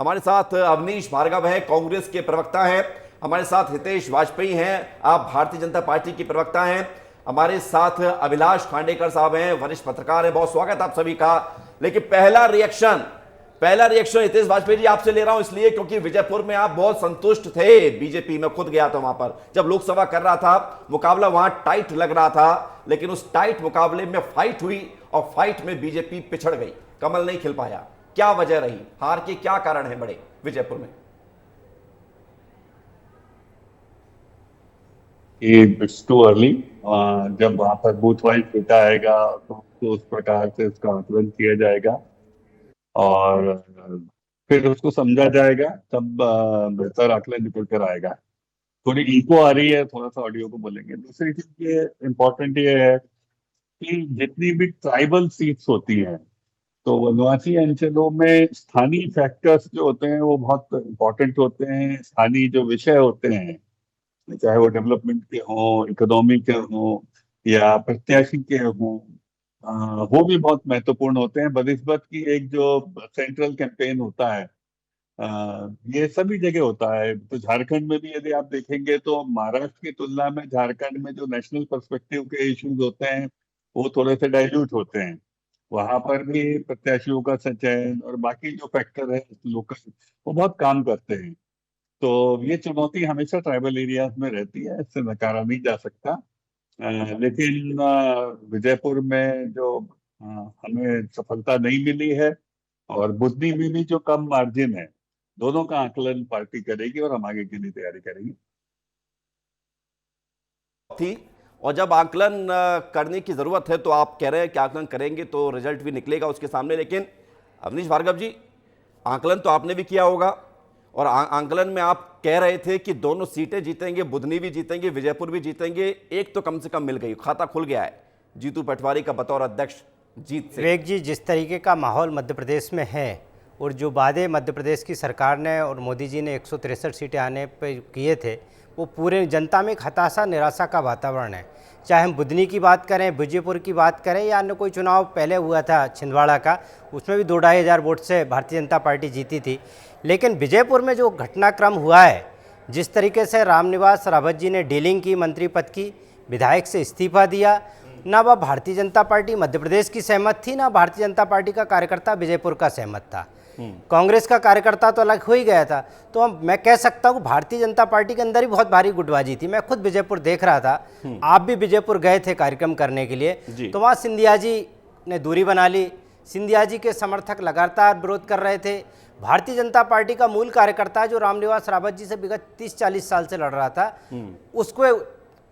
हमारे साथ अवनीश भार्गव है, कांग्रेस के प्रवक्ता हैं। हमारे साथ हितेश वाजपेयी हैं, आप भारतीय जनता पार्टी के प्रवक्ता हैं। हमारे साथ अभिलाष खांडेकर साहब हैं, वरिष्ठ पत्रकार हैं। बहुत स्वागत आप सभी का। लेकिन पहला रिएक्शन हितेश वाजपेयी जी आपसे ले रहा हूं, इसलिए क्योंकि विजयपुर में आप बहुत संतुष्ट थे बीजेपी में। खुद गया था वहां पर जब लोकसभा कर रहा था, मुकाबला वहां टाइट लग रहा था, लेकिन उस टाइट मुकाबले में फाइट हुई और फाइट में बीजेपी पिछड़ गई, कमल नहीं खिल पाया। क्या वजह रही, हार के क्या कारण है बड़े विजयपुर में? It's too early. जब वहां पर बूथ वाइज डेटा आएगा तो उस प्रकार से उसका आकलन किया जाएगा और फिर उसको समझा जाएगा, तब बेहतर आकलन निकल कर आएगा। थोड़ी इको आ रही है, थोड़ा सा ऑडियो को बोलेंगे। दूसरी चीज ये इम्पोर्टेंट ये है कि जितनी भी ट्राइबल सीट्स होती हैं तो वनवासी अंचलों में स्थानीय फैक्टर्स जो होते हैं वो बहुत इम्पोर्टेंट होते हैं। स्थानीय जो विषय होते हैं, चाहे वो डेवलपमेंट के हों, इकोनॉमी के हों या प्रत्याशी के हों, वो भी बहुत महत्वपूर्ण होते हैं। बनिस्बत की एक जो सेंट्रल कैंपेन होता है, ये सभी जगह होता है। तो झारखंड में भी यदि आप देखेंगे तो महाराष्ट्र की तुलना में झारखंड में जो नेशनल पर्सपेक्टिव के इश्यूज होते हैं वो थोड़े से डाइल्यूट होते हैं। वहां पर भी प्रत्याशियों का चयन और बाकी जो फैक्टर है लोकल, वो बहुत काम करते हैं। तो ये चुनौती हमेशा ट्राइबल एरियाज में रहती है, इससे नकारा नहीं जा सकता। लेकिन विजयपुर में जो हमें सफलता नहीं मिली है और बुधनी में भी जो कम मार्जिन है, दोनों का आकलन पार्टी करेगी और हम आगे के लिए तैयारी करेंगे। थी और जब आकलन करने की जरूरत है तो आप कह रहे हैं कि आकलन करेंगे तो रिजल्ट भी निकलेगा उसके सामने। लेकिन अवनीश भार्गव जी, आकलन तो आपने भी किया होगा और आकलन में आप कह रहे थे कि दोनों सीटें जीतेंगे, बुधनी भी जीतेंगे, विजयपुर भी जीतेंगे। एक तो कम से कम मिल गई, खाता खुल गया है जीतू पटवारी का बतौर अध्यक्ष जीत से। विवेक जी, जिस तरीके का माहौल मध्य प्रदेश में है और जो वादे मध्य प्रदेश की सरकार ने और मोदी जी ने 163 सीटें आने पर किए थे, वो पूरे जनता में एक हताशा निराशा का वातावरण है। चाहे हम बुधनी की बात करें, विजयपुर की बात करें या अन्य कोई चुनाव पहले हुआ था छिंदवाड़ा का, उसमें भी 2-2.5 हज़ार वोट से भारतीय जनता पार्टी जीती थी। लेकिन विजयपुर में जो घटनाक्रम हुआ है, जिस तरीके से रामनिवास रावत जी ने डीलिंग की मंत्री पद की, विधायक से इस्तीफा दिया, ना वह भारतीय जनता पार्टी मध्य प्रदेश की सहमत थी, ना भारतीय जनता पार्टी का कार्यकर्ता विजयपुर का सहमत था। कांग्रेस का कार्यकर्ता तो अलग हो ही गया था। तो मैं कह सकता हूँ भारतीय जनता पार्टी के अंदर ही बहुत भारी गुटबाजी थी। मैं खुद विजयपुर देख रहा था, आप भी विजयपुर गए थे कार्यक्रम करने के लिए, तो वहाँ सिंधिया जी ने दूरी बना ली। सिंधिया जी के समर्थक लगातार विरोध कर रहे थे। भारतीय जनता पार्टी का मूल कार्यकर्ता जो रामनिवास रावत जी से विगत 30-40 साल से लड़ रहा था, उसको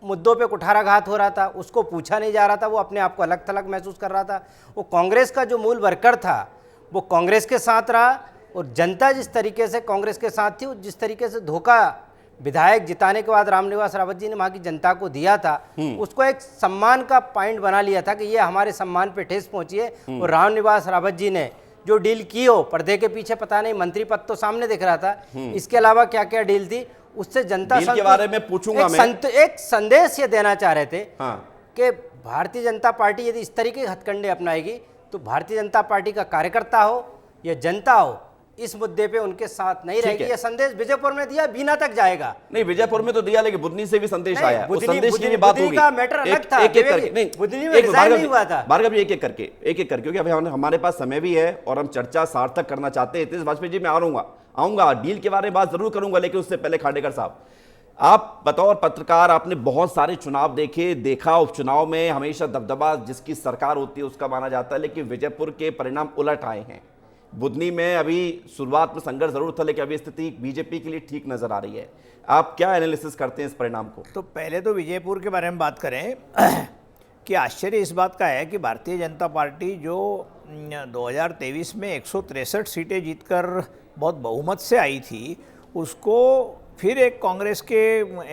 मुद्दों पे कुठाराघात हो रहा था, उसको पूछा नहीं जा रहा था, वो अपने आप को अलग थलग महसूस कर रहा था। वो कांग्रेस का जो मूल वर्कर था वो कांग्रेस के साथ रहा और जनता जिस तरीके से कांग्रेस के साथ थी, जिस तरीके से धोखा विधायक जिताने के बाद रामनिवास रावत जी ने वहाँ की जनता को दिया था, उसको एक सम्मान का पॉइंट बना लिया था कि ये हमारे सम्मान पे ठेस पहुंची है। और रामनिवास रावत जी ने जो डील की हो, पर्दे के पीछे पता नहीं, मंत्री पद तो सामने दिख रहा था, इसके अलावा क्या क्या डील थी, उससे जनता के बारे में पूछूंगा मैं। एक संदेश ये देना चाह रहे थे कि भारतीय जनता पार्टी यदि इस तरीके के हथकंडे अपनाएगी तो भारतीय जनता पार्टी का कार्यकर्ता हो या जनता हो, इस मुद्दे पे उनके साथ नहीं रहेगी। ये संदेश विजयपुर में दिया, बीना तक जाएगा। नहीं, विजयपुर में तो दिया, लेकिन बुधनी से भी संदेश आया। उस संदेश की भी बात होगी। का मैटर अलग था। एक एक करके, नहीं, बुधनी में रिजाइन नहीं हुआ था। भार्गव जी, एक एक करके, क्योंकि अभी हमारे पास समय भी है और हम चर्चा सार्थक करना चाहते हैं। हितेश वाजपेयी जी, मैं आऊंगा डील के बारे में बात जरूर करूंगा, लेकिन उससे पहले खांडेकर साहब, आप बतौर पत्रकार, आपने बहुत सारे चुनाव देखा। उपचुनाव में हमेशा दबदबा जिसकी सरकार होती है उसका माना जाता है, लेकिन विजयपुर के परिणाम उलट आए हैं। बुधनी में अभी शुरुआत में संघर्ष जरूर था, लेकिन अभी स्थिति बीजेपी के लिए ठीक नजर आ रही है। आप क्या एनालिसिस करते हैं इस परिणाम को? तो पहले तो विजयपुर के बारे में बात करें कि आश्चर्य इस बात का है कि भारतीय जनता पार्टी जो 2023 में 163 सीटें जीतकर बहुत बहुमत से आई थी, उसको फिर एक कांग्रेस के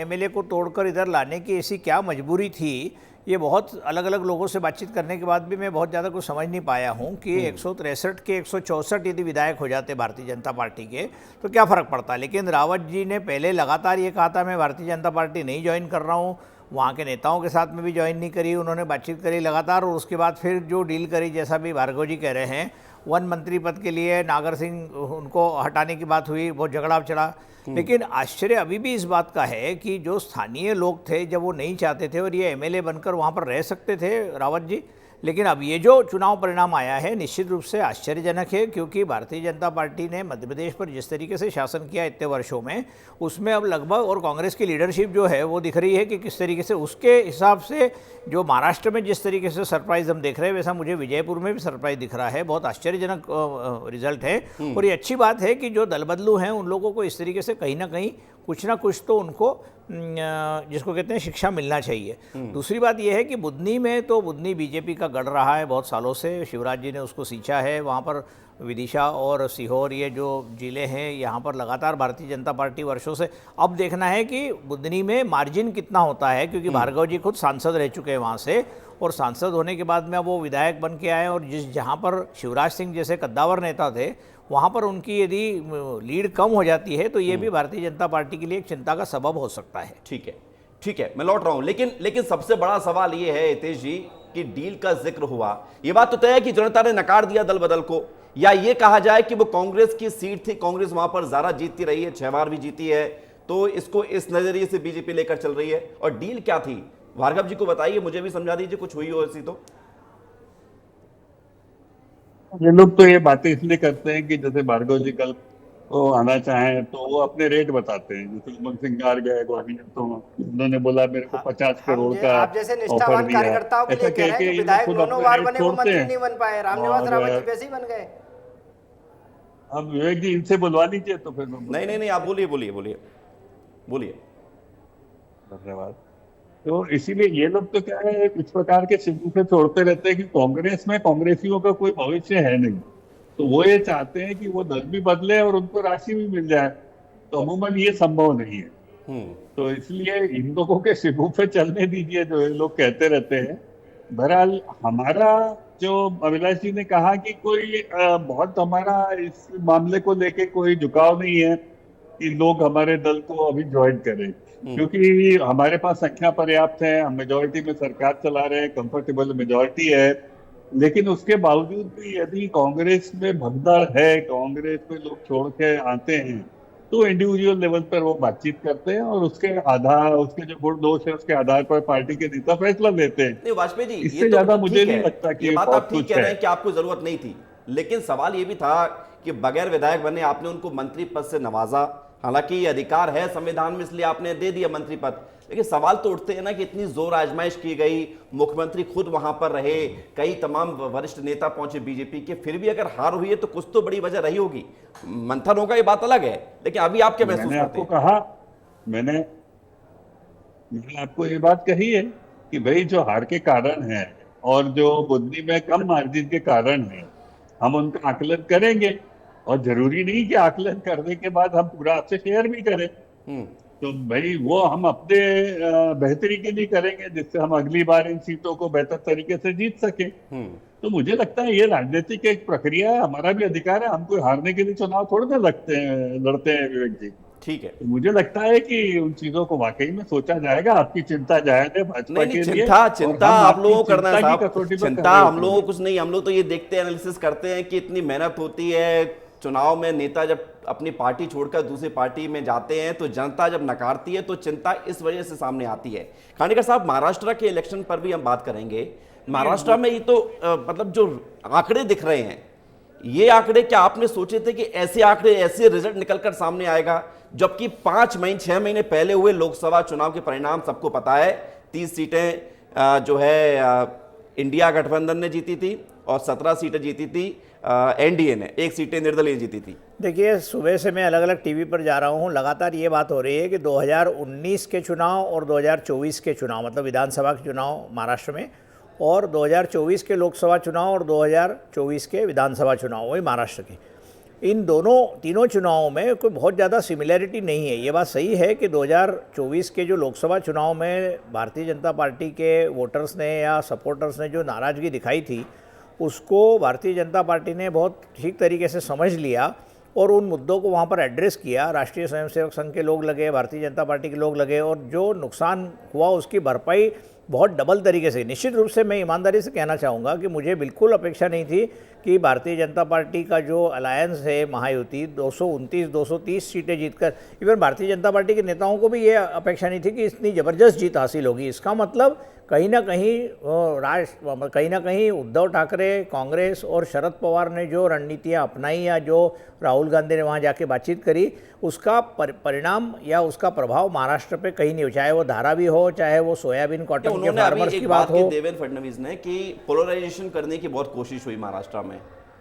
एमएलए को तोड़कर इधर लाने की ऐसी क्या मजबूरी थी, ये बहुत अलग अलग लोगों से बातचीत करने के बाद भी मैं बहुत ज़्यादा कुछ समझ नहीं पाया हूँ कि 163 के 164 यदि विधायक हो जाते भारतीय जनता पार्टी के तो क्या फ़र्क पड़ता। लेकिन रावत जी ने पहले लगातार ये कहा था मैं भारतीय जनता पार्टी नहीं ज्वाइन कर रहा हूँ, वहाँ के नेताओं के साथ में भी ज्वाइन नहीं करी, उन्होंने बातचीत करी लगातार और उसके बाद फिर जो डील करी, जैसा भी भार्गव जी कह रहे हैं, वन मंत्री पद के लिए नागर सिंह उनको हटाने की बात हुई, बहुत झगड़ा चला। लेकिन आश्चर्य अभी भी इस बात का है कि जो स्थानीय लोग थे जब वो नहीं चाहते थे और ये एमएलए बनकर वहाँ पर रह सकते थे रावत जी, लेकिन अब ये जो चुनाव परिणाम आया है निश्चित रूप से आश्चर्यजनक है, क्योंकि भारतीय जनता पार्टी ने मध्य प्रदेश पर जिस तरीके से शासन किया इतने वर्षों में, उसमें अब लगभग, और कांग्रेस की लीडरशिप जो है वो दिख रही है कि किस तरीके से उसके हिसाब से जो महाराष्ट्र में जिस तरीके से सरप्राइज हम देख रहे हैं, वैसा मुझे विजयपुर में भी सरप्राइज दिख रहा है। बहुत आश्चर्यजनक रिजल्ट है। और ये अच्छी बात है कि जो दल बदलू हैं उन लोगों को इस तरीके से कहीं ना कहीं कुछ ना कुछ तो उनको जिसको कहते हैं शिक्षा मिलना चाहिए। दूसरी बात यह है कि बुधनी में तो बुधनी बीजेपी का गढ़ रहा है बहुत सालों से, शिवराज जी ने उसको सींचा है। वहाँ पर विदिशा और सीहोर ये जो जिले हैं यहाँ पर लगातार भारतीय जनता पार्टी वर्षों से, अब देखना है कि बुधनी में मार्जिन कितना होता है, क्योंकि भार्गव जी खुद सांसद रह चुके हैं वहाँ से, और सांसद होने के बाद में अब वो विधायक बन के आए, और जहाँ पर शिवराज सिंह जैसे कद्दावर नेता थे वहाँ पर उनकी यदि लीड कम हो जाती है तो ये भी भारतीय जनता पार्टी के लिए एक चिंता का सबब हो सकता है। ठीक है, मैं लौट रहा हूं, लेकिन सबसे बड़ा सवाल ये है हितेश जी कि डील का जिक्र हुआ, ये बात तो तय है कि जनता ने नकार दिया दल बदल को, या ये कहा जाए कि वो कांग्रेस की सीट थी, कांग्रेस वहां पर ज्यादा जीतती रही है, 6 बार भी जीती है, तो इसको इस नजरिए से बीजेपी लेकर चल रही है। और डील क्या थी, भार्गव जी को बताइए, मुझे भी समझा दीजिए, कुछ हुई हो ऐसी तो। ये लोग तो ये बातें इसलिए करते हैं कि जैसे भार्गव जी कल तो आना चाहें तो वो अपने रेट बताते हैं। जैसे उमंग सिंह गार गए ग्वालियर तो उन्होंने बोला मेरे को 50 करोड़ का आप जैसे ऑफर निष्ठावान दिया। कार्यकर्ताओं के लिए कह रहे हैं कि विधायक दोनों बार बने वो मंत्री नहीं बन पाए, रामनिवास रावत जी वैसे ही बन गए। अब विवेक जी इनसे बुलवा लीजिए तो फिर नहीं, आप बोलिए। धन्यवाद। तो इसीलिए ये लोग तो क्या है, इस प्रकार के शिकवे छोड़ते रहते हैं कि कांग्रेस में कांग्रेसियों का कोई भविष्य है नहीं, तो वो ये चाहते हैं कि वो दल भी बदले और उनको राशि भी मिल जाए, तो अमूमन ये संभव नहीं है। तो इसलिए इन लोगों के शिकवे चलने दीजिए जो ये लोग कहते रहते हैं। बहरहाल हमारा जो अभिलाष जी ने कहा कि कोई बहुत हमारा इस मामले को लेके कोई झुकाव नहीं है कि लोग हमारे दल को अभी ज्वाइन करें, क्योंकि हमारे पास संख्या पर्याप्त है, हम मेजोरिटी में सरकार चला रहे हैं, कंफर्टेबल मेजोरिटी है। लेकिन उसके बावजूद भी यदि कांग्रेस में भगदड़ है, कांग्रेस में लोग छोड़ के आते हैं, तो इंडिविजुअल लेवल पर वो बातचीत करते हैं और उसके आधार, उसके जो गुण दोष है उसके आधार पर पार्टी के नेता फैसला लेते हैं। नहीं वाजपेयी जी, इससे ये तो ज्यादा मुझे नहीं लगता कि ये बात आप ठीक कह रहे हैं है। कि आपको जरूरत नहीं थी, लेकिन सवाल ये भी था कि बगैर विधायक बने आपने उनको मंत्री पद से नवाजा। हालांकि ये अधिकार है संविधान में, इसलिए आपने दे दिया मंत्री पद, लेकिन सवाल तो उठते हैं ना कि इतनी जोर आजमाइश की गई, मुख्यमंत्री खुद वहां पर रहे, कई तमाम वरिष्ठ नेता पहुंचे बीजेपी के, फिर भी अगर हार हुई है तो कुछ तो बड़ी वजह रही होगी। मंथन होगा ये बात अलग है, लेकिन अभी आप क्या महसूस करते हैं? मैंने आपको ये बात कही है कि भाई जो हार के कारण है और जो बुद्धि में कम मार्जिन के कारण है, हम उनका आकलन करेंगे, और जरूरी नहीं कि आकलन करने के बाद हम पूरा आपसे शेयर भी करें। तो भाई वो हम अपने बेहतरी के लिए करेंगे, जिससे हम अगली बार इन सीटों को बेहतर तरीके से जीत सके। तो मुझे लगता है ये राजनीतिक एक प्रक्रिया है, हमारा भी अधिकार है, हम कोई हारने के लिए चुनाव थोड़े ना लड़ते हैं विवेक जी। ठीक है, तो मुझे लगता है कि उन चीजों को वाकई में सोचा जाएगा। आपकी चिंता जायज है भाजपा के लिए, चिंता आप लोगों को करना है साहब, चिंता हम लोगों को कुछ नहीं, हम लोग तो ये देखते हैं, एनालिसिस करते हैं कि इतनी मेहनत होती है चुनाव में, नेता जब अपनी पार्टी छोड़कर दूसरी पार्टी में जाते हैं तो जनता जब नकारती है तो चिंता इस वजह से सामने आती है। खांडेकर साहब, महाराष्ट्र के इलेक्शन पर भी हम बात करेंगे। महाराष्ट्र में ये तो मतलब जो आंकड़े दिख रहे हैं, ये आंकड़े क्या आपने सोचे थे कि ऐसे आंकड़े, ऐसे रिजल्ट निकलकर सामने आएगा? जबकि 6 महीने पहले हुए लोकसभा चुनाव के परिणाम सबको पता है, 30 सीटें जो है इंडिया गठबंधन ने जीती थी और 17 सीटें जीती थी एनडीए ने, 1 सीटें निर्दलीय जीती थी। देखिए, सुबह से मैं अलग अलग टीवी पर जा रहा हूँ, लगातार ये बात हो रही है कि 2019 के चुनाव और 2024 के चुनाव, मतलब विधानसभा के चुनाव महाराष्ट्र में, और 2024 के लोकसभा चुनाव और 2024 के विधानसभा चुनाव वही महाराष्ट्र के, इन तीनों चुनावों में कोई बहुत ज़्यादा सिमिलैरिटी नहीं है। ये बात सही है कि 2024 के जो लोकसभा चुनाव में भारतीय जनता पार्टी के वोटर्स ने या सपोर्टर्स ने जो नाराज़गी दिखाई थी, उसको भारतीय जनता पार्टी ने बहुत ठीक तरीके से समझ लिया और उन मुद्दों को वहाँ पर एड्रेस किया। राष्ट्रीय स्वयंसेवक संघ के लोग लगे, भारतीय जनता पार्टी के लोग लगे, और जो नुकसान हुआ उसकी भरपाई बहुत डबल तरीके से। निश्चित रूप से मैं ईमानदारी से कहना चाहूँगा कि मुझे बिल्कुल अपेक्षा नहीं थी कि भारतीय जनता पार्टी का जो अलायंस है महायुति 229-230 सीटें जीतकर, इवन भारतीय जनता पार्टी के नेताओं को भी ये अपेक्षा नहीं थी कि इतनी ज़बरदस्त जीत हासिल होगी। इसका मतलब कहीं ना कहीं उद्धव ठाकरे, कांग्रेस और शरद पवार ने जो रणनीतियाँ अपनाई या जो राहुल गांधी ने वहाँ जाके बातचीत करी, उसका परिणाम या उसका प्रभाव महाराष्ट्र पे कहीं नहीं हो, चाहे वो धारावी हो, चाहे वो सोयाबीन कॉटन के फार्मर्स की बात हो। देवेंद्र फडणवीस ने कि पोलराइजेशन करने की बहुत कोशिश हुई महाराष्ट्र में,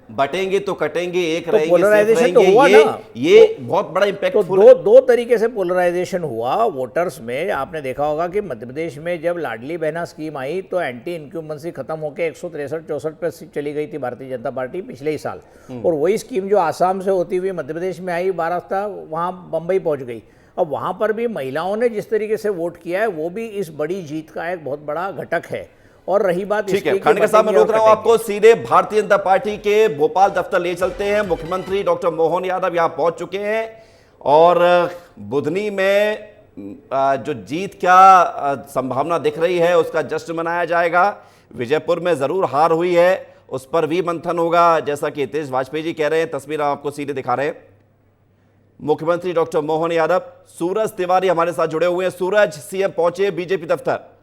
बटेंगे तो कटेंगे, एक रहेंगे, पोलराइजेशन तो हुआ ना, ये बहुत बड़ा इम्पैक्ट। तो दो तरीके से पोलराइजेशन हुआ वोटर्स में। आपने देखा होगा कि मध्य प्रदेश में जब लाडली बहना स्कीम आई तो एंटी इनक्यूमेंसी खत्म होकर 163-64 पे चली गई थी भारतीय जनता पार्टी पिछले ही साल, और वही स्कीम जो आसाम से होती हुई मध्य प्रदेश में आई, महाराष्ट्र वहाँ बम्बई पहुँच गई। अब वहाँ पर भी महिलाओं ने जिस तरीके से वोट किया है वो भी इस बड़ी जीत का एक बहुत बड़ा घटक है। और रही बात, ठीक है खांडेकर साहब, मैं रोक रहा हूं आपको, सीधे भारतीय जनता पार्टी के भोपाल दफ्तर ले चलते हैं। मुख्यमंत्री डॉक्टर मोहन यादव यहां पहुंच चुके हैं और बुधनी में जो जीत क्या संभावना दिख रही है उसका जश्न मनाया जाएगा। विजयपुर में जरूर हार हुई है, उस पर भी मंथन होगा, जैसा कि हितेश वाजपेयी जी कह रहे हैं। तस्वीर आपको सीधे दिखा रहे हैं, मुख्यमंत्री डॉक्टर मोहन यादव। सूरज तिवारी हमारे साथ जुड़े हुए हैं। सूरज, सीएम पहुंचे बीजेपी दफ्तर,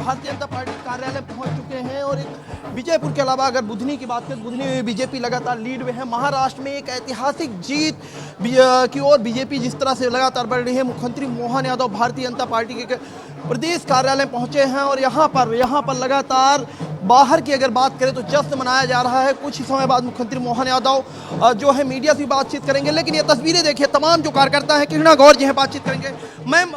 भारतीय जनता पार्टी कार्यालय पहुंच चुके हैं। और एक विजयपुर के अलावा अगर बुधनी की बात करें, बुधनी में बीजेपी लगातार लीड में है। महाराष्ट्र में एक ऐतिहासिक जीत की ओर बीजेपी जिस तरह से लगातार बढ़ रही है। मुख्यमंत्री मोहन यादव भारतीय जनता पार्टी के प्रदेश कार्यालय पहुंचे हैं और यहाँ पर लगातार बाहर की अगर बात करें तो जश्न मनाया जा रहा है। कुछ ही समय बाद मुख्यमंत्री मोहन यादव जो है मीडिया से बातचीत करेंगे, लेकिन ये तस्वीरें देखिए, तमाम जो कार्यकर्ता हैं, कृष्णा गौर जी हैं, बातचीत करेंगे। मैम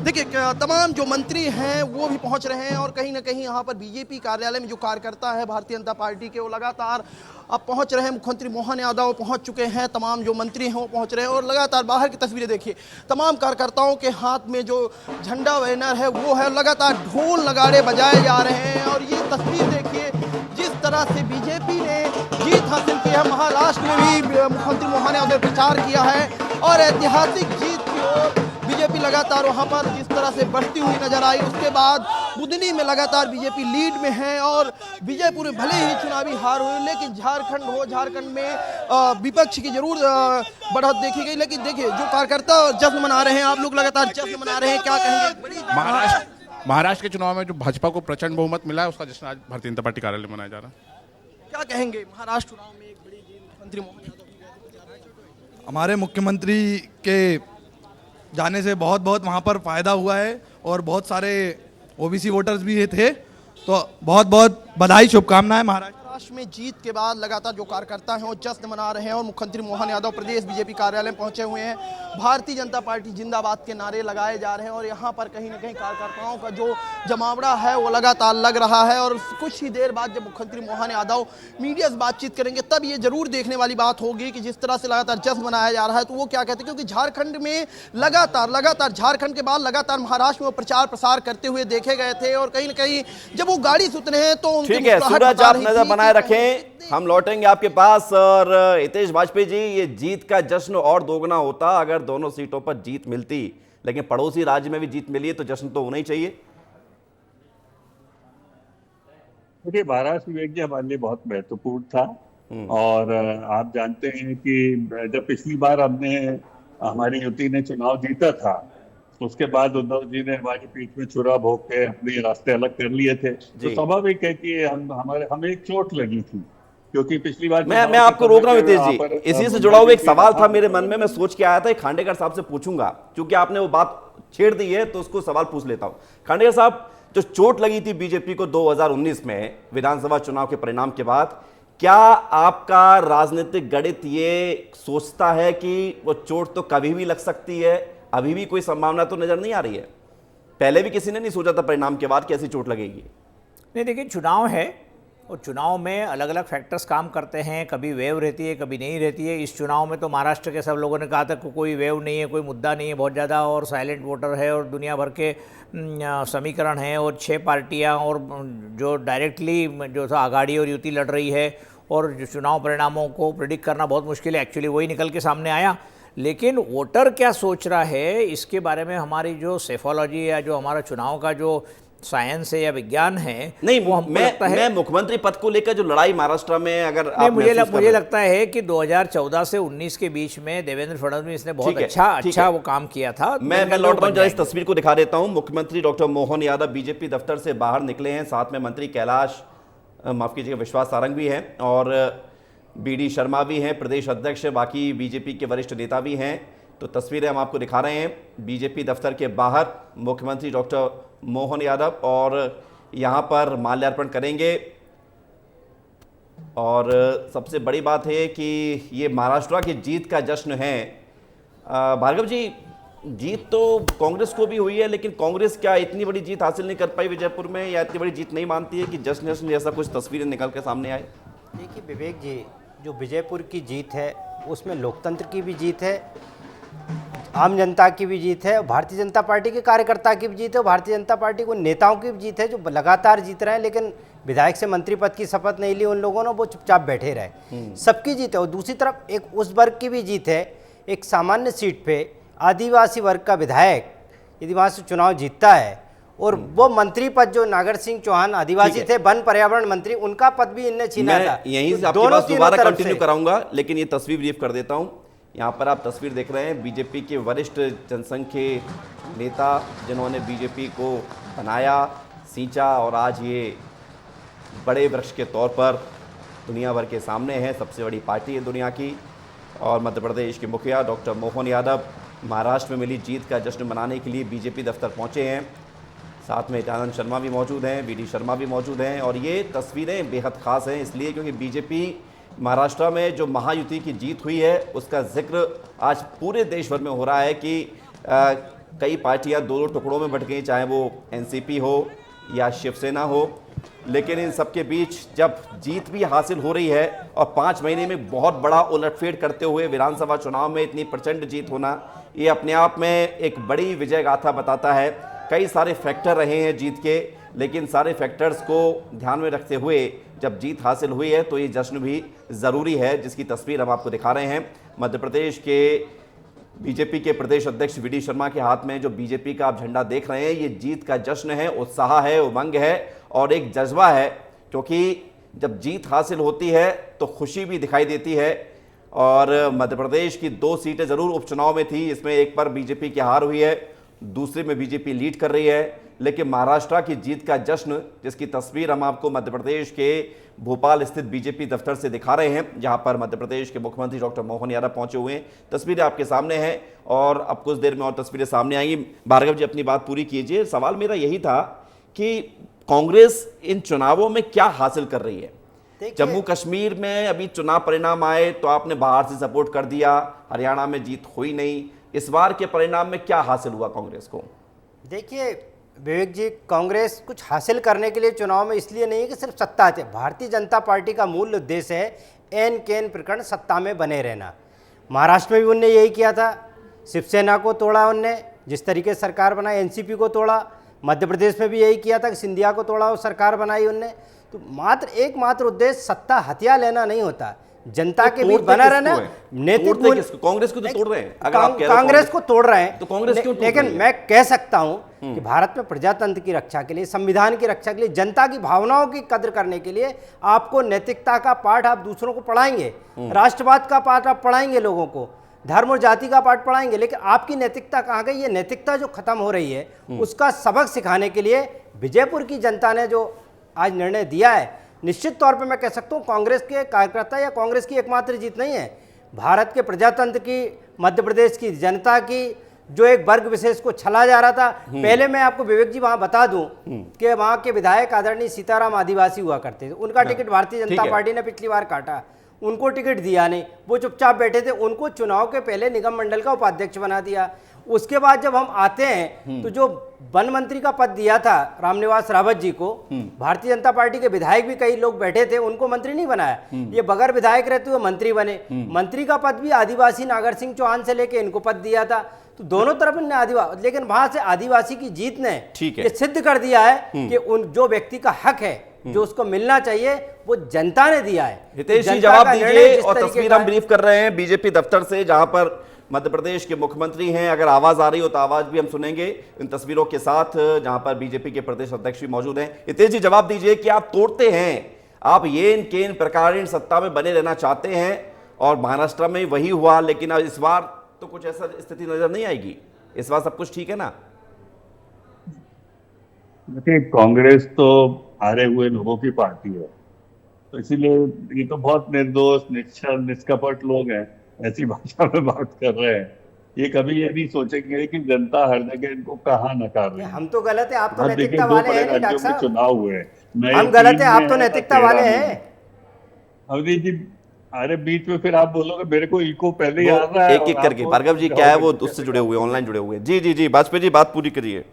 देखिए, तमाम जो मंत्री हैं वो भी पहुंच रहे हैं और कहीं ना कहीं यहाँ पर बीजेपी कार्यालय में जो कार्यकर्ता है भारतीय जनता पार्टी के, वो लगातार अब पहुंच रहे हैं। मुख्यमंत्री मोहन यादव पहुंच चुके हैं, तमाम जो मंत्री हैं वो पहुंच रहे हैं और लगातार बाहर की तस्वीरें देखिए, तमाम कार्यकर्ताओं के हाथ में जो झंडा बैनर है वो है, लगातार ढोल नगाड़े बजाए जा रहे हैं। और ये तस्वीर देखिए, जिस तरह से बीजेपी ने जीत हासिल की है, महाराष्ट्र में भी मुख्यमंत्री मोहन यादव ने प्रचार किया है और ऐतिहासिक जीत की ओर बीजेपी लगातार वहां पर जिस तरह से बढ़ती हुई नजर आई। उसके बाद बुधनी में लगातार बीजेपी लीड में है और विजयपुर में भले ही चुनावी हार हुई, लेकिन झारखंड में विपक्ष की जरूर बढ़त देखी गई। लेकिन देखिए, जो कार्यकर्ता जश्न मना रहे हैं, आप लोग लगातार जश्न मना रहे हैं, क्या कहेंगे? महाराष्ट्र के चुनाव में जो भाजपा को प्रचंड बहुमत मिला है, उसका जश्न आज भारतीय जनता पार्टी कार्यालय में मनाया जा रहा है। क्या कहेंगे? महाराष्ट्र चुनाव में एक बड़ी जीत मुख्यमंत्री मोहन यादव की। हमारे मुख्यमंत्री के जाने से बहुत वहाँ पर फ़ायदा हुआ है और बहुत सारे ओबीसी वोटर्स भी थे, तो बहुत बधाई, शुभकामनाएं। महाराष्ट्र में जीत के बाद लगातार जो कार्यकर्ता हैं वो जश्न मना रहे हैं और मुख्यमंत्री मोहन यादव प्रदेश बीजेपी कार्यालय में पहुंचे हुए हैं। भारतीय जनता पार्टी जिंदाबाद के नारे लगाए जा रहे हैं और यहाँ पर कहीं ना कहीं कार्यकर्ताओं का जो जमावड़ा है वो लगातार लग रहा है। और कुछ ही देर बाद जब मुख्यमंत्री मोहन यादव मीडिया से बातचीत करेंगे, तब ये जरूर देखने वाली बात होगी कि जिस तरह से लगातार जश्न मनाया जा रहा है तो वो क्या कहते हैं, क्योंकि झारखंड में लगातार झारखंड के बाद लगातार महाराष्ट्र में प्रचार प्रसार करते हुए देखे गए थे और कहीं ना कहीं जब वो गाड़ी से उतरे हैं तो ठीक है सूरज, आप नजर बनाए रखें, हम लौटेंगे आपके पास। और हितेश वाजपेयी जी, ये जीत का जश्न और दोगुना होता अगर दोनों सीटों पर जीत मिलती, लेकिन पड़ोसी राज्य में भी जीत मिली है तो जश्न तो होना ही चाहिए। देखिए, महाराष्ट्र विवेक जी हमारे लिए बहुत महत्वपूर्ण था और आप जानते हैं कि जब पिछली बार हमारी युति ने चुनाव जीता था, उसके बाद उद्धव जी ने हमारी पीठ में छुरा भोंक के अपने रास्ते अलग कर लिए थे। तो स्वाभाविक है कि हमें एक चोट लगी थी, क्योंकि पिछली बार मैं आपको रोक रहा हूं हितेश जी, इसी से जुड़ा हुआ एक सवाल था मेरे मन में, मैं सोच के आया था खांडेकर साहब से पूछूंगा, क्योंकि आपने वो बात छेड़ दी है तो उसको सवाल पूछ लेता हूं। खांडेकर साहब, जो चोट लगी थी बीजेपी को 2019 में विधानसभा चुनाव के परिणाम के बाद, क्या आपका राजनीतिक गणित ये सोचता है कि वो चोट तो कभी भी लग सकती है? अभी भी कोई संभावना तो नजर नहीं आ रही है? पहले भी किसी ने नहीं सोचा था परिणाम के बाद कैसी चोट लगेगी। नहीं, देखिए, चुनाव है और चुनाव में अलग अलग फैक्टर्स काम करते हैं, कभी वेव रहती है, कभी नहीं रहती है। इस चुनाव में तो महाराष्ट्र के सब लोगों ने कहा था कि कोई वेव नहीं है, कोई मुद्दा नहीं है बहुत ज़्यादा, और साइलेंट वोटर है और दुनिया भर के समीकरण हैं और 6 पार्टियां और जो डायरेक्टली जो था आघाड़ी और युति लड़ रही है, और जो चुनाव परिणामों को प्रिडिक्ट करना बहुत मुश्किल है, एक्चुअली वही निकल के सामने आया। लेकिन वोटर क्या सोच रहा है इसके बारे में हमारी जो सेफोलॉजी या जो हमारा चुनाव का जो साइंस है या विज्ञान है नहीं, वो हमको लगता है मैं मुख्यमंत्री पद को लेकर जो लड़ाई महाराष्ट्र में अगर नहीं, आप मुझे महसूस कर मुझे रहे हैं। लगता है कि 2014 से 19 के बीच में देवेंद्र फडणवीस ने बहुत ठीक है, अच्छा ठीक है। वो काम किया था। मैं बेंगलुरु लौट रहा हूं, बन जरा इस जाएंगे। तस्वीर को दिखा देता हूं। मुख्यमंत्री डॉक्टर मोहन यादव बीजेपी दफ्तर से बाहर निकले हैं, साथ में मंत्री कैलाश माफ कीजिएगा विश्वास सारंग भी हैं और बीडी शर्मा भी हैं, प्रदेश अध्यक्ष, बाकी बीजेपी के वरिष्ठ नेता भी हैं। तो तस्वीरें हम आपको दिखा रहे हैं बीजेपी दफ्तर के बाहर मुख्यमंत्री डॉक्टर मोहन यादव और यहाँ पर माल्यार्पण करेंगे। और सबसे बड़ी बात है कि ये महाराष्ट्र की जीत का जश्न है। भार्गव जी, जीत तो कांग्रेस को भी हुई है, लेकिन कांग्रेस क्या इतनी बड़ी जीत हासिल नहीं कर पाई विजयपुर में, या इतनी बड़ी जीत नहीं मानती है कि जश्न जश्न जैसा कुछ तस्वीरें निकल के सामने आए? देखिए विवेक जी, जो विजयपुर की जीत है उसमें लोकतंत्र की भी जीत है, आम जनता की भी जीत है, भारतीय जनता पार्टी के कार्यकर्ता की भी जीत है, भारतीय जनता पार्टी को नेताओं की भी जीत है जो लगातार जीत रहे हैं, लेकिन विधायक से मंत्री पद की शपथ नहीं ली उन लोगों ने, वो चुपचाप बैठे रहे। सबकी जीत है। और दूसरी तरफ एक उस वर्ग की भी जीत है, एक सामान्य सीट पे आदिवासी वर्ग का विधायक यदि वहाँ से चुनाव जीतता है और वो मंत्री पद जो नागर सिंह चौहान आदिवासी थे, वन पर्यावरण मंत्री, उनका पद भी इनने छीना मैं था। यहीं से तो आपके दोनों पास तीनों दोबारा तरफ कंटिन्यू से। कराऊंगा, लेकिन ये तस्वीर ब्रीफ कर देता हूं। यहाँ पर आप तस्वीर देख रहे हैं बीजेपी के वरिष्ठ जनसंघ के नेता जिन्होंने बीजेपी को बनाया, सींचा और आज ये बड़े वृक्ष के तौर पर दुनिया भर के सामने है, सबसे बड़ी पार्टी है दुनिया की। और मध्य प्रदेश के मुखिया डॉक्टर मोहन यादव महाराष्ट्र में मिली जीत का जश्न मनाने के लिए बीजेपी दफ्तर पहुंचे हैं। साथ में आनंद शर्मा भी मौजूद हैं, बीडी शर्मा भी मौजूद हैं। और ये तस्वीरें बेहद ख़ास हैं इसलिए क्योंकि बीजेपी महाराष्ट्र में जो महायुति की जीत हुई है उसका जिक्र आज पूरे देश भर में हो रहा है कि कई पार्टियां दो टुकड़ों में बट गई, चाहे वो एनसीपी हो या शिवसेना हो, लेकिन इन सबके बीच जब जीत भी हासिल हो रही है और 5 महीने में बहुत बड़ा उलटफेर करते हुए विधानसभा चुनाव में इतनी प्रचंड जीत होना, ये अपने आप में एक बड़ी विजय गाथा बताता है। कई सारे फैक्टर रहे हैं जीत के, लेकिन सारे फैक्टर्स को ध्यान में रखते हुए जब जीत हासिल हुई है तो ये जश्न भी ज़रूरी है, जिसकी तस्वीर हम आपको दिखा रहे हैं। मध्य प्रदेश के बीजेपी के प्रदेश अध्यक्ष वीडी शर्मा के हाथ में जो बीजेपी का आप झंडा देख रहे हैं, ये जीत का जश्न है, उत्साह है, उमंग है और एक जज्बा है, क्योंकि जब जीत हासिल होती है तो खुशी भी दिखाई देती है। और मध्य प्रदेश की 2 सीटें ज़रूर उपचुनाव में थी, इसमें एक पर बीजेपी की हार हुई है, दूसरे में बीजेपी लीड कर रही है, लेकिन महाराष्ट्र की जीत का जश्न, जिसकी तस्वीर हम आपको मध्य प्रदेश के भोपाल स्थित बीजेपी दफ्तर से दिखा रहे हैं, जहां पर मध्य प्रदेश के मुख्यमंत्री डॉक्टर मोहन यादव पहुंचे हुए हैं। तस्वीरें आपके सामने हैं और अब कुछ देर में और तस्वीरें सामने आएंगी। भार्गव जी अपनी बात पूरी कीजिए। सवाल मेरा यही था कि कांग्रेस इन चुनावों में क्या हासिल कर रही है? जम्मू कश्मीर में अभी चुनाव परिणाम आए तो आपने बाहर से सपोर्ट कर दिया, हरियाणा में जीत हुई नहीं, इस बार के परिणाम में क्या हासिल हुआ कांग्रेस को? देखिए विवेक जी, कांग्रेस कुछ हासिल करने के लिए चुनाव में इसलिए नहीं है कि सिर्फ सत्ता है। भारतीय जनता पार्टी का मूल उद्देश्य है एन के एन प्रकरण सत्ता में बने रहना। महाराष्ट्र में भी उनने यही किया था, शिवसेना को तोड़ा उनने, जिस तरीके से सरकार बनाई, एनसीपी को तोड़ा। मध्य प्रदेश में भी यही किया था कि सिंधिया को तोड़ा और सरकार बनाई उनने। तो एकमात्र उद्देश्य सत्ता हथिया लेना नहीं होता, जनता के बीच बना रहना। नैतिक कांग्रेस को तो तोड़ रहे हैं, अगर आप कह रहे हैं कांग्रेस को तोड़ रहे हैं तो कांग्रेस क्यों तोड़ लेकिन रही है? मैं कह सकता हूं कि भारत में प्रजातंत्र की रक्षा के लिए, संविधान की रक्षा के लिए, जनता की भावनाओं की कद्र करने के लिए आपको नैतिकता का पाठ आप दूसरों को पढ़ाएंगे, राष्ट्रवाद का पाठ आप पढ़ाएंगे, लोगों को धर्म और जाति का पाठ पढ़ाएंगे, लेकिन आपकी नैतिकता कहाँ गई? ये नैतिकता जो खत्म हो रही है उसका सबक सिखाने के लिए विजयपुर की जनता ने जो आज निर्णय दिया है, निश्चित तौर पे मैं कह सकता हूँ कांग्रेस के कार्यकर्ता या कांग्रेस की एकमात्र जीत नहीं है, भारत के प्रजातंत्र की, मध्य प्रदेश की जनता की, जो एक वर्ग विशेष को छला जा रहा था। पहले मैं आपको विवेक जी वहां बता दूं कि वहां के विधायक आदरणीय सीताराम आदिवासी हुआ करते थे, उनका टिकट भारतीय जनता पार्टी ने पिछली बार काटा, उनको टिकट दिया नहीं, वो चुपचाप बैठे थे, उनको चुनाव के पहले निगम मंडल का उपाध्यक्ष बना दिया। उसके बाद जब हम आते हैं तो जो वन मंत्री का पद दिया था रामनिवास रावत जी को, भारतीय जनता पार्टी के विधायक भी कई लोग बैठे थे, उनको मंत्री नहीं बनाया, ये बगैर विधायक रहते हुए मंत्री बने। मंत्री का पद भी आदिवासी नागर सिंह चौहान से लेके इनको पद दिया था, तो दोनों तरफ इनने आदिवासी, लेकिन वहां से आदिवासी की जीत ने ये सिद्ध कर दिया है कि उन जो व्यक्ति का हक है, जो उसको मिलना चाहिए, वो जनता ने दिया है। हितेश जी जवाब दीजिए। और तस्वीर हम ब्रीफ कर रहे हैं बीजेपी दफ्तर से, जहां पर मध्य प्रदेश के मुख्यमंत्री हैं। अगर आवाज आ रही हो तो आवाज भी हम सुनेंगे इन तस्वीरों के साथ, जहां पर बीजेपी के प्रदेश अध्यक्ष भी मौजूद हैं। हितेश जी, जवाब दीजिए कि आप तोड़ते हैं, आप येन केन प्रकार सत्ता में बने रहना चाहते हैं और महाराष्ट्र में वही हुआ, लेकिन अब इस बार तो कुछ ऐसा स्थिति नजर नहीं आएगी, इस बार सब कुछ ठीक है ना? देखिए, कांग्रेस तो हारे हुए लोगों की पार्टी है, तो इसीलिए ये तो बहुत निर्दोष, निश्चल, निष्कपट लोग हैं, ऐसी भाषा में बात कर रहे हैं। ये कभी ये नहीं सोचेंगे कि जनता हर जगह इनको कहाँ नकार रही है। हम तो गलत है, आप तो आप देखिए, नैतिकता 2 वाले बड़े हैं नहीं राज्यों डॉक्टर में साहब। चुनाव हुए हैं। नए हम गलत तीन है, आप में तो है, नैतिकता 13 वाले में हैं। है। अवधि जी, अरे बीच में फिर आप बोलोगे, मेरे को इको पहले ही आ रहा है। एक एक करके भार्गव जी क्या है वो उससे जुड़े हुए, ऑनलाइन जुड़े हुए। जी जी जी, वाजपेयी जी बात पूरी करिए।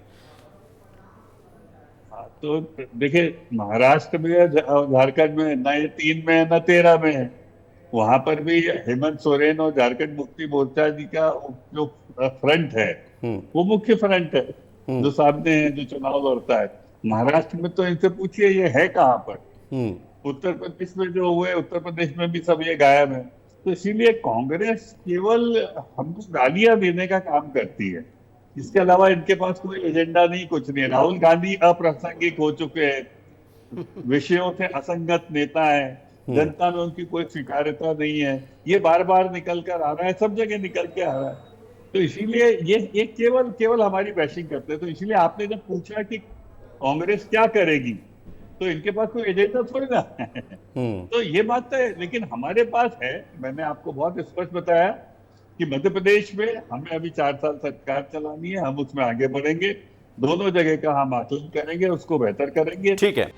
तो देखिए, महाराष्ट्र में है, झारखंड में न 3 में है न 13 में है। वहां पर भी हेमंत सोरेन और झारखंड मुक्ति मोर्चा जी का जो फ्रंट है वो मुख्य फ्रंट है, जो सामने है, जो चुनाव लड़ता है। महाराष्ट्र में तो इनसे पूछिए ये है कहाँ पर। उत्तर प्रदेश में जो हुए, उत्तर प्रदेश में भी सब ये गायब है। तो इसीलिए कांग्रेस केवल हमको गालियां देने का काम करती है, इसके अलावा इनके पास कोई एजेंडा नहीं, कुछ नहीं। राहुल गांधी अप्रासंगिक हो चुके हैं, विषयों से असंगत नेता है, जनता में उनकी कोई स्वीकार्यता नहीं है, ये बार बार निकल कर आ रहा है, सब जगह निकल के आ रहा है। तो इसीलिए ये केवल हमारी बैशिंग करते हैं। तो इसीलिए आपने जब पूछा कि कांग्रेस क्या करेगी, तो इनके पास कोई एजेंडा थोड़ी ना है। तो ये बात है, लेकिन हमारे पास है। मैंने आपको बहुत स्पष्ट बताया कि मध्य प्रदेश में हमें अभी 4 साल सरकार चलानी है, हम उसमें आगे बढ़ेंगे, दोनों जगह का हम आकलन करेंगे, उसको बेहतर करेंगे। ठीक है।